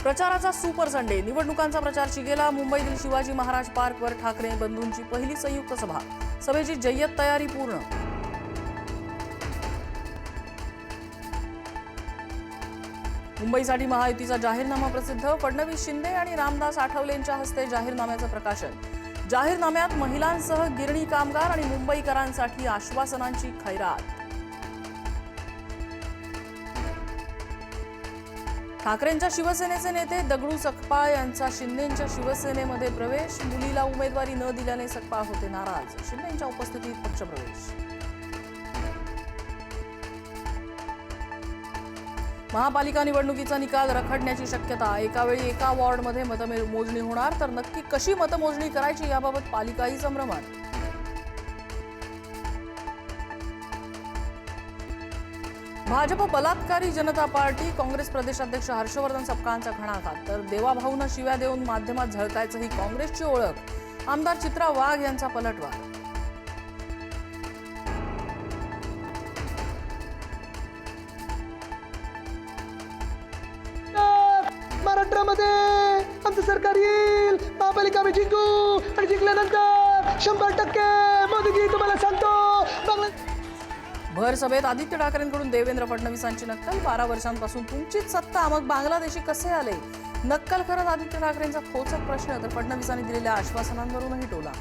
प्रचाराचा super Sunday, निवडणुकांचा प्रचार शिगेला. मुंबईतील शिवाजी महाराज पार्कवर ठाकरे बंधूंची पहिली संयुक्त सभा. सभेची जय्यत तयारी पूर्ण. मुंबईसाठी महायुतीचा जाहीरनामा प्रसिद्ध. फडणवीस, शिंदे आणि रामदास आठवलेंच्या हस्ते जाहीरनाम्याचं प्रकाशन. जाहीरनाम्यात महिलांसह गिरणी कामगार आणि मुंबईकरांसाठी आश्वासनांची खैरात. ठाकरेंच्या शिवसेनेचे नेते दगडू सकपाळ यांचा शिंदेंच्या शिवसेनेमध्ये प्रवेश. मुलीला उमेदवारी न दिल्याने सकपाळ होते नाराज. शिंदेंच्या उपस्थितीत पक्षप्रवेश. महापालिका निवडणुकीचा निकाल रखडण्याची शक्यता. एकावेळी एका वॉर्डमध्ये मतमोजणी होणार, तर नक्की कशी मतमोजणी करायची याबाबत पालिकाही संभ्रमात. भाजप बलात्कारी जनता पार्टी. काँग्रेस प्रदेशाध्यक्ष हर्षवर्धन सपकाळांचा घणाघात. तर देवाभाऊंना शिव्या देऊन माध्यमात झळकायचं ही काँग्रेसची ओळख. आमदार चित्रा वाघ यांचा पलटवार. महाराष्ट्रामध्ये आमचं सरकार येईल, महापालिका आम्ही जिंकू आणि जिंकल्यानंतर 100% मोदीजी तुम्हाला सांगतो. भर सभेत आदित्य ठाकरेंकडून देवेंद्र फडणवीसांची नक्कल. 12 वर्षांपासून तुमचीच सत्ता, मग बांगलादेशी कसे आले? नक्कल करत आदित्य ठाकरेंचा खोचक प्रश्न. तर फडणवीसांनी दिलेल्या आश्वासनांवरूनही टोला.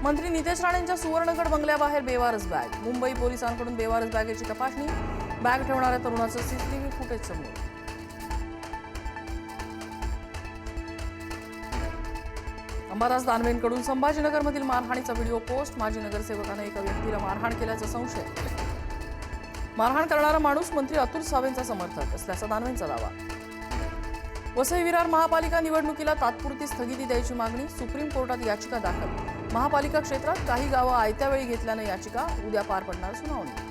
मंत्री नितेश राणेंच्या सुवर्णगड बंगल्याबाहेर बेवारस बॅग. मुंबई पोलिसांकडून बेवारस बॅगेची तपासणी. बॅग ठेवणाऱ्या तरुणाचं सीसीटीव्ही फुटेज समोर. अंबादास दानवेंकडून संभाजीनगरमधील मारहाणीचा व्हिडिओ पोस्ट. माजी नगरसेवकाने एका व्यक्तीला मारहाण केल्याचा संशय. मारहाण करणारा माणूस मंत्री अतुल सावेंचा समर्थक असल्याचा दानवेंचा दावा. वसई विरार महापालिका निवडणुकीला तात्पुरती स्थगिती द्यायची मागणी. सुप्रीम कोर्टात याचिका दाखल. महापालिका क्षेत्रात काही गावं आयत्या वेळी घेतल्यानं याचिका. उद्या पार पडणार सुनावणी.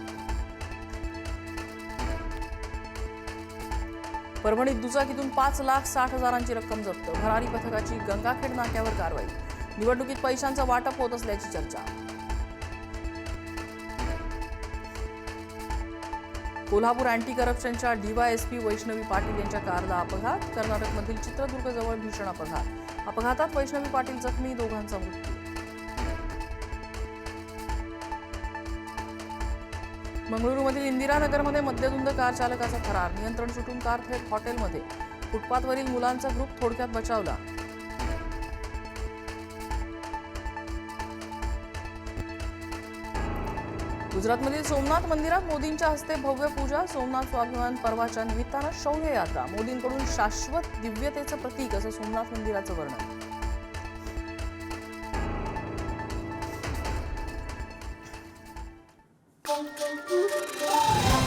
परभणीत दुचाकीतून 5,60,000ची रक्कम जप्त. भरारी पथकाची गंगाखेड नाक्यावर कारवाई. निवडणुकीत पैशांचं वाटप होत असल्याची चर्चा. कोल्हापूर अँटी करप्शनच्या डीवायएसपी वैष्णवी पाटील यांच्या कारला अपघात. कर्नाटकमधील चित्रदुर्गजवळ भीषण अपघात. अपघातात वैष्णवी पाटील जखमी, दोघांचा मृत्यू. मंगळुरूमधील इंदिरानगरमध्ये मद्यधुंद कार चालकाचा फरार. नियंत्रण सुटून कार थेट हॉटेलमध्ये. फुटपाथवरील मुलांचा ग्रुप थोडक्यात बचावला. गुजरातमधील सोमनाथ मंदिरात मोदींच्या हस्ते भव्य पूजा. सोमनाथ स्वाभिमान पर्वाच्या निमित्तानं शौर्य यात्रा. मोदींकडून शाश्वत दिव्यतेचं प्रतीक असं सोमनाथ मंदिराचं वर्णन. Thank you.